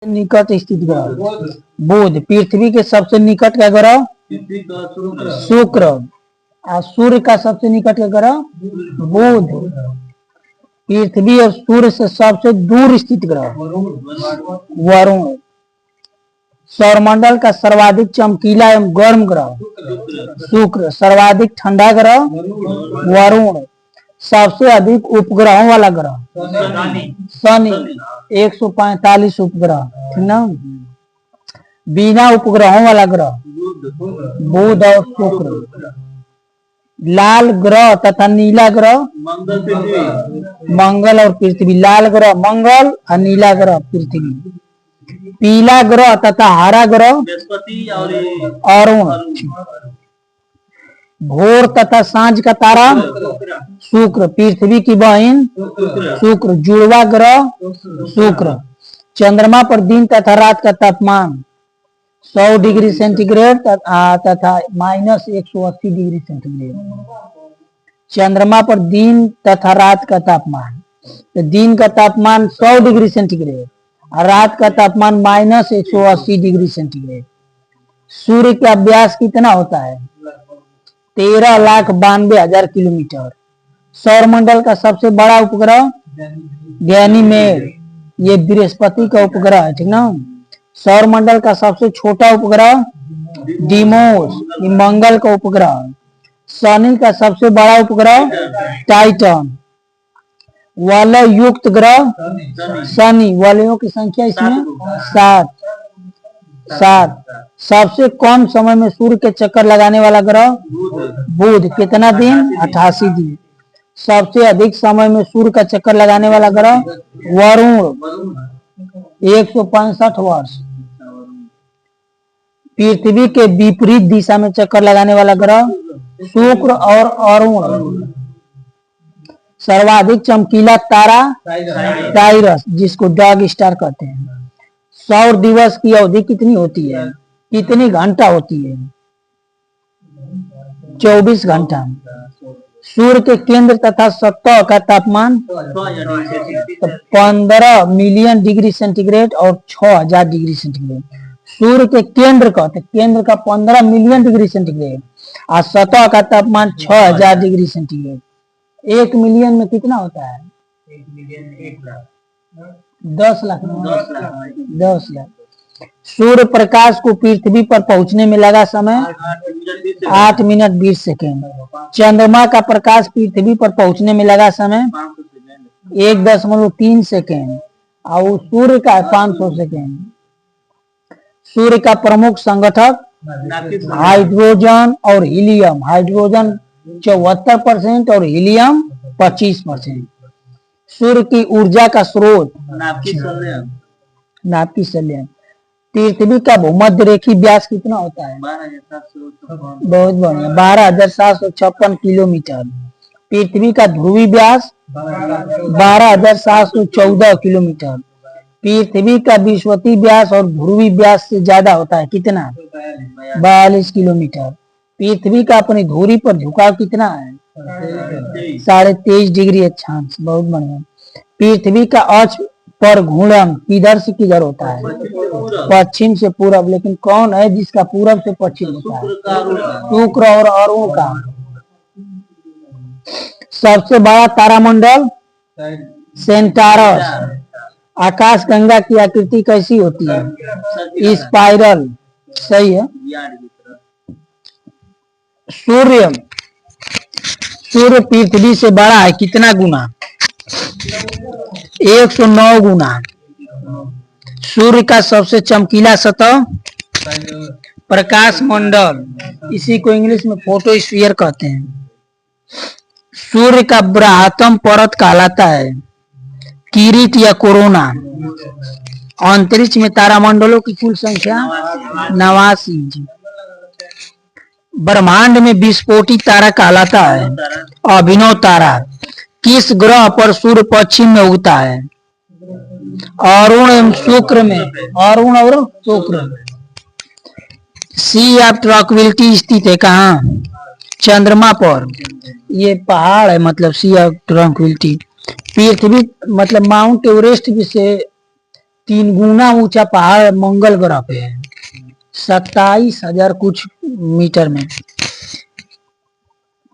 निकट स्थित ग्रह बुध। पृथ्वी के सबसे निकट का ग्रह शुक्र और सूर्य का सबसे निकट का ग्रह बुध। पृथ्वी और सूर्य से सबसे दूर स्थित ग्रह वरुण। सौरमंडल का सर्वाधिक चमकीला एवं गर्म ग्रह शुक्र। सर्वाधिक ठंडा ग्रह वरुण। सबसे अधिक उपग्रहों वाला ग्रह शनि 145 उपग्रह, ठीक ना। बिना उपग्रहों वाला ग्रह बुध और शुक्र। लाल ग्रह तथा नीला ग्रह मंगल और पृथ्वी। लाल ग्रह मंगल और नीला ग्रह पृथ्वी। पीला ग्रह तथा हरा ग्रह अरुण। भोर तथा सांझ का तारा शुक्र। पृथ्वी की बहन शुक्र। जुड़वा ग्रह शुक्र। चंद्रमा पर दिन तथा रात का तापमान 100 डिग्री सेंटीग्रेड तथा -180 डिग्री सेंटीग्रेड। चंद्रमा पर दिन तथा रात का तापमान, तो दिन का तापमान 100 डिग्री सेंटीग्रेड और रात का तापमान -180 डिग्री सेंटीग्रेड। सूर्य का व्यास कितना होता है? 13,92,000 किलोमीटर। सौरमंडल का सबसे बड़ा उपग्रह गैनीमेड, ये बृहस्पति का उपग्रह है, ठीक ना। सौरमंडल का सबसे छोटा उपग्रह डीमोस, ये मंगल का उपग्रह। शनि का सबसे बड़ा उपग्रह टाइटन। वलय युक्त ग्रह शनि। वलयों की संख्या इसमें 7। सबसे कम समय में सूर्य के चक्कर लगाने वाला ग्रह बुध। कितना दिन? 88 दिन। सबसे अधिक समय में सूर्य का चक्कर लगाने वाला ग्रह वरुण 165 वर्ष। पृथ्वी के विपरीत दिशा में चक्कर लगाने वाला ग्रह शुक्र और अरुण। सर्वाधिक चमकीला तारा टाइरस, जिसको डॉग स्टार कहते हैं। सौर दिवस की अवधि कितनी होती है? कितनी घंटा होती है? 24 घंटा। सूर्य के केंद्र तथा सतह का तापमान 15 मिलियन डिग्री सेंटीग्रेड और 6000 डिग्री सेंटीग्रेड। सूर्य के केंद्र का 15 मिलियन डिग्री सेंटीग्रेड और सतह का तापमान 6000 डिग्री सेंटीग्रेड। 1 मिलियन में कितना होता है? 10 लाख। 10 लाख। सूर्य प्रकाश को पृथ्वी पर पहुंचने में लगा समय 8 मिनट 20 सेकेंड। चंद्रमा का प्रकाश पृथ्वी पर पहुंचने में लगा समय 1.3 सेकेंड और सूर्य का 500 सेकेंड। सूर्य का प्रमुख संगठक हाइड्रोजन और हीलियम। हाइड्रोजन 74% और हीलियम 25%। सूर्य की ऊर्जा का स्रोत नाभिक संलयन। पृथ्वी का भूमध्य रेखी व्यास कितना होता है? बहुत बढ़िया, 12,756 किलोमीटर। पृथ्वी का ध्रुवीय व्यास 12,714 किलोमीटर। पृथ्वी का विषुवतीय व्यास और ध्रुवीय व्यास से ज्यादा होता है, कितना? 42 किलोमीटर। पृथ्वी का अपनी धुरी पर झुकाव कितना है? 23.5 डिग्री अक्षांश। बहुत बढ़िया। पृथ्वी का अक्ष पर घूर्णन किधर से किधर होता है? पश्चिम से पूरब। लेकिन कौन है जिसका पूरब से पश्चिम होता है? शुक्र और अरुण का। सबसे बड़ा तारामंडल सेंटारस। आकाश गंगा की आकृति कैसी होती है? स्पाइरल। सही है। सूर्य पृथ्वी से बड़ा है कितना गुना? 109 गुना। सूर्य का सबसे चमकीला सतह प्रकाश मंडल, इसी को इंग्लिश में फोटोस्फीयर कहते हैं। सूर्य का बृहत्तम परत कहलाता है किरीट या कोरोना। अंतरिक्ष में तारामंडलों की कुल संख्या 89। ब्रह्मांड में विस्फोटित तारा कहलाता है अभिनव तारा। किस ग्रह पर सूर्य पश्चिम में उगता है? अरुण एवं शुक्र में। अरुण और शुक्र। सी ऑफ ट्रैंक्विलिटी स्थित है कहाँ? चंद्रमा पर। ये पहाड़ है, मतलब सी ऑफ ट्रैंक्विलिटी। पृथ्वी मतलब माउंट एवरेस्ट से 3 गुना ऊंचा पहाड़ मंगल ग्रह पे है, 27,000 कुछ मीटर में।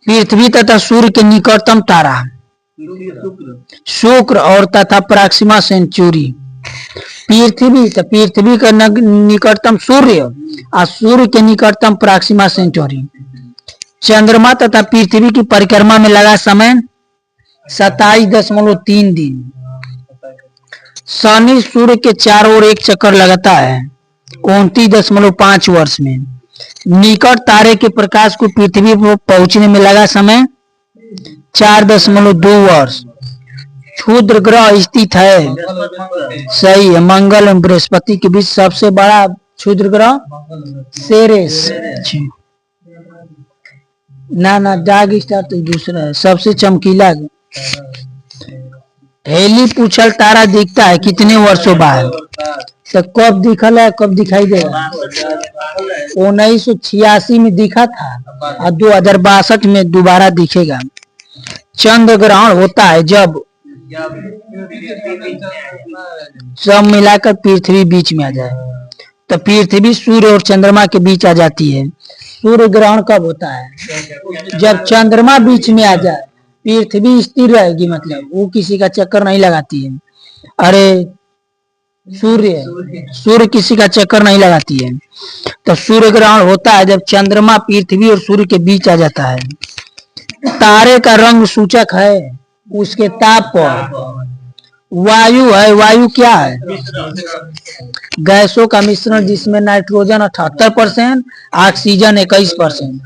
पृथ्वी तथा सूर्य के निकटतम तारा शुक्र और तथा प्रॉक्सिमा सेंचुरी। पृथ्वी का निकटतम सूर्य और सूर्य के निकटतम प्रॉक्सिमा सेंचुरी। चंद्रमा तथा पृथ्वी की परिक्रमा में लगा समय 27.3 दिन। शनि सूर्य के चारों ओर एक चक्कर लगाता है 29.5 वर्ष में। निकट तारे के प्रकाश को पृथ्वी पर पहुंचने में लगा समय 4.2 वर्ष। क्षुद्र ग्रह स्थित है, सही है, मंगल और बृहस्पति के बीच। सबसे बड़ा क्षुद्र ग्रह सेरेस, ना डार्क स्टार तो दूसरा है। सबसे चमकीला हेली पूछल तारा दिखता है कितने वर्षों बाद? तो कब दिखल है, कब दिखाई देगा? 1986 में दिखा था और 2062 में दोबारा दिखेगा। चंद्र ग्रहण होता है जब सब मिलाकर पृथ्वी बीच में आ जाए, तो पृथ्वी सूर्य और चंद्रमा के बीच आ जाती है। सूर्य ग्रहण कब होता है? जब चंद्रमा बीच में आ जाए। पृथ्वी स्थिर रहेगी, मतलब वो किसी का चक्कर नहीं लगाती है। अरे सूर्य किसी का चक्कर नहीं लगाती है। तो सूर्य ग्रहण होता है जब चंद्रमा पृथ्वी और सूर्य के बीच आ जाता है। तारे का रंग सूचक है उसके ताप पर। वायु है, वायु क्या है? गैसों का मिश्रण जिसमें नाइट्रोजन 78%, ऑक्सीजन 21%।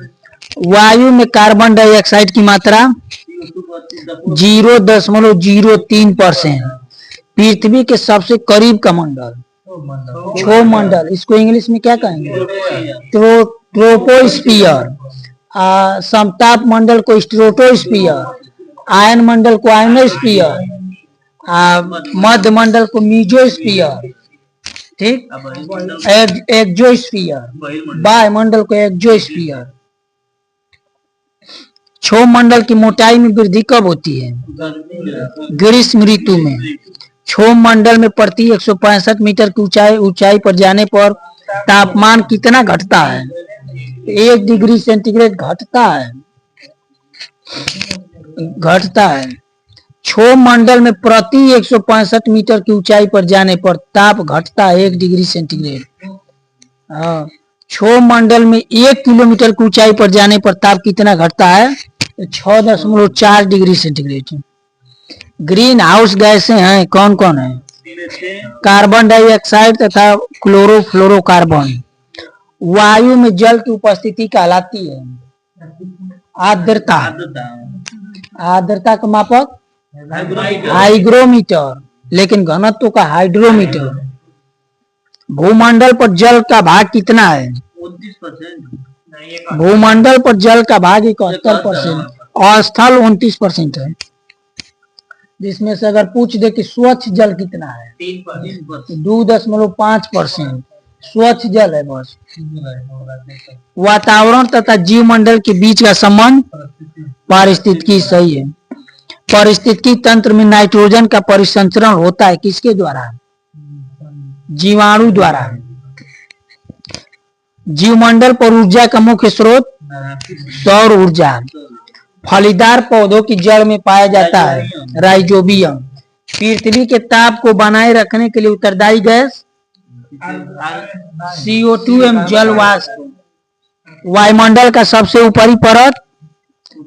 वायु में कार्बन डाइऑक्साइड की मात्रा 0.03%। पृथ्वी के सबसे करीब का मंडल क्षोमंडल, इसको इंग्लिश में क्या कहेंगे? ट्रोपोस्फियर। समताप मंडल को स्ट्रेटोस्फियर, आयन मंडल को आयनोस्फियर, मध्य मंडल को मीजोस्फियर, ठीक, एक्सोस्फियर, वायुमंडल को एक्सोस्फियर। क्षोमंडल की मोटाई में वृद्धि कब होती है? ग्रीष्म ऋतु में। क्षोमंडल में प्रति 165 मीटर की ऊंचाई पर जाने पर तापमान कितना घटता है? 1 डिग्री सेंटीग्रेड घटता है। क्षोमंडल में प्रति 165 मीटर की ऊंचाई पर जाने पर ताप घटता है 1 डिग्री सेंटीग्रेड। क्षोमंडल में 1 किलोमीटर की ऊंचाई पर जाने पर ताप कितना घटता है? 6.4 डिग्री सेंटीग्रेड। ग्रीन हाउस गैसें हैं, कौन कौन है? कार्बन डाइऑक्साइड तथा क्लोरोफ्लोरोकार्बन। वायु में जल की उपस्थिति कहलाती है आर्द्रता। आर्द्रता का मापक हाइग्रोमीटर, लेकिन घनत्व का हाइड्रोमीटर। भूमंडल पर जल का भाग कितना है? 29%। भूमंडल पर जल का भाग 71% और स्थल 29% है। जिसमें से अगर पूछ दे कि स्वच्छ जल कितना है, 2.5% स्वच्छ जल है बस। वातावरण तथा जीवमंडल के बीच का संबंध पारिस्थितिकी, सही है। पारिस्थितिकी तंत्र में नाइट्रोजन का परिसंचरण होता है किसके द्वारा? जीवाणु द्वारा। जीवमंडल पर ऊर्जा का मुख्य स्रोत सौर ऊर्जा। फलीदार पौधों की जड़ में पाया जाता है राइजोबियम। पृथ्वी के ताप को बनाए रखने के लिए उत्तरदायी गैस CO2 एवं जल वाष्प। वायुमंडल का सबसे ऊपरी परत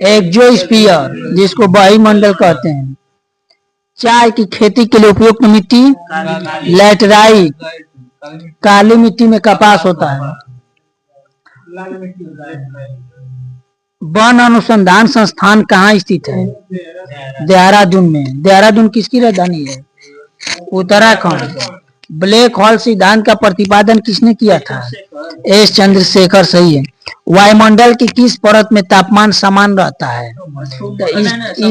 एक्सोस्फियर, जिसको वायुमंडल कहते हैं। चाय की खेती के लिए उपयुक्त मिट्टी लैटेराइट। काली मिट्टी में कपास होता है। वन अनुसंधान संस्थान कहाँ स्थित है? देहरादून में। देहरादून किसकी राजधानी है? उत्तराखंड। ब्लैक होल सिद्धांत का प्रतिपादन किसने किया था? एस चंद्रशेखर, सही है। वायुमंडल की किस परत में तापमान समान रहता है?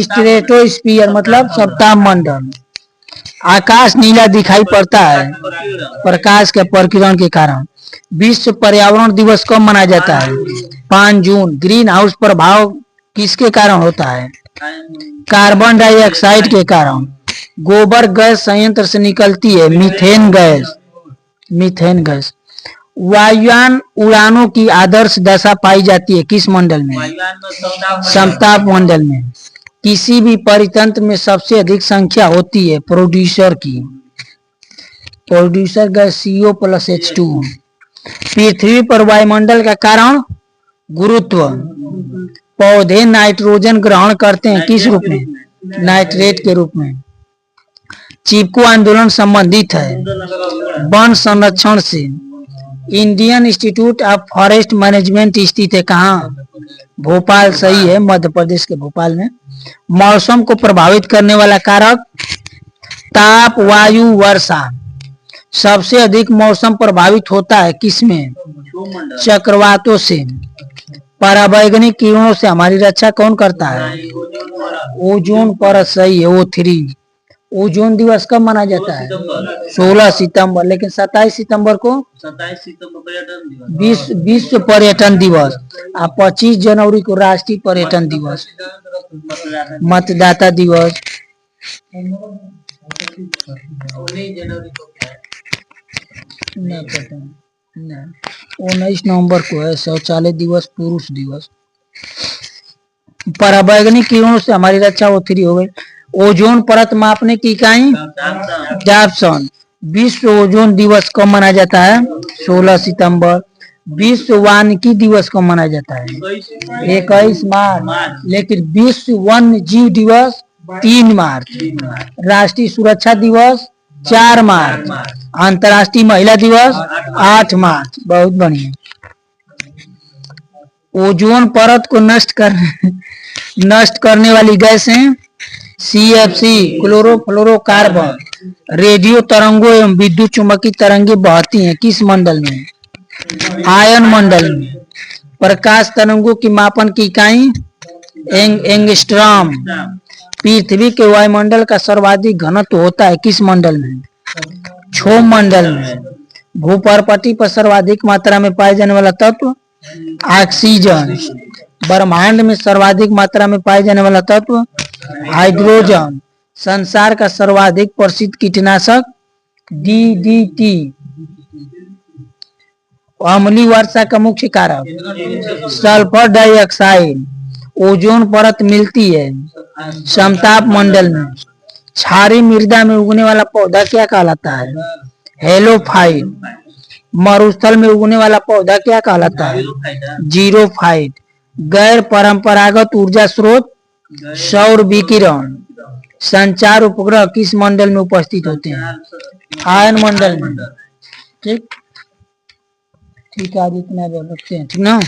स्ट्रेटोस्फियर, मतलब सप्ताह मंडल। आकाश नीला दिखाई पड़ता है प्रकाश के प्रकीर्णन के कारण। विश्व पर्यावरण दिवस कब मनाया जाता है? 5 जून। ग्रीन हाउस प्रभाव किसके कारण होता है? कार्बन डाइऑक्साइड के कारण। गोबर गैस संयंत्र से निकलती है, मीथेन गैस। Methane gas. वायुयान उड़ानों की आदर्श दशा पाई जाती है किस मंडल में? समताप मंडल में। किसी भी परितंत्र में सबसे अधिक संख्या होती है प्रोड्यूसर की। Producer gas CO+H2। पृथ्वी पर वायुमंडल का कारण गुरुत्व। पौधे नाइट्रोजन ग्रहण करते हैं किस रूप में? नाइट्रेट के रूप में। चिपको आंदोलन संबंधित है वन संरक्षण से। Indian institute of forest management स्थित है कहाँ? भोपाल। सही है, मध्य प्रदेश के भोपाल में। मौसम को प्रभावित करने वाला कारक ताप, वायु, वर्षा। सबसे अधिक मौसम प्रभावित होता है किसमें? चक्रवातों से। पराबैंगनी किरणों से हमारी रक्षा कौन करता है? ओजोन परत। सही है, O3। ओजोन दिवस कब मनाया जाता है? 16 सितंबर। लेकिन 27 सितंबर को विश्व पर्यटन दिवस और 25 जनवरी को राष्ट्रीय पर्यटन दिवस। मतदाता दिवस। 19 नवंबर को है शौचालय दिवस, पुरुष दिवस। पराबैंगनी किरणों से हमारी रक्षा O3 हो गई। ओजोन परत मापने की इकाई डायप्सन। विश्व ओजोन दिवस कब मनाया जाता है? 16 सितंबर। विश्व वानिकी दिवस कब मनाया जाता है? 21 मार्च। लेकिन विश्व वन्य जीव दिवस 3 मार्च। राष्ट्रीय सुरक्षा दिवस 4 मार्च। अंतर्राष्ट्रीय महिला दिवस 8 मार्च। बहुत बढ़िया। ओजोन परत को नष्ट करने वाली गैसें CFC, क्लोरोफ्लोरोकार्बन। रेडियो तरंगों एवं विद्युत चुंबकीय तरंगे बहती हैं किस मंडल में? आयन मंडल में। प्रकाश तरंगों की मापन की इकाई एंगस्ट्रॉम। पृथ्वी के वायुमंडल का सर्वाधिक घनत्व होता है किस मंडल में? क्षोभ मंडल में। भूपर्पटी पर सर्वाधिक मात्रा में पाए जाने वाला तत्व ऑक्सीजन। ब्रह्मांड में सर्वाधिक मात्रा में पाए जाने वाला तत्व हाइड्रोजन। संसार का सर्वाधिक प्रसिद्ध कीटनाशक DDT। अम्लीय वर्षा का मुख्य कारक सल्फर डाइऑक्साइड। ओजोन परत मिलती है समताप मंडल में। क्षारीय मृदा में उगने वाला पौधा क्या कहलाता है? हेलोफाइट। मरुस्थल में उगने वाला पौधा क्या कहलाता है? जीरोफाइट। गैर परंपरागत ऊर्जा स्रोत सौर विकिरण। संचार उपग्रह किस मंडल में उपस्थित होते हैं? आयन मंडल में। ठीक, आज इतना रखते हैं, ठीक ना।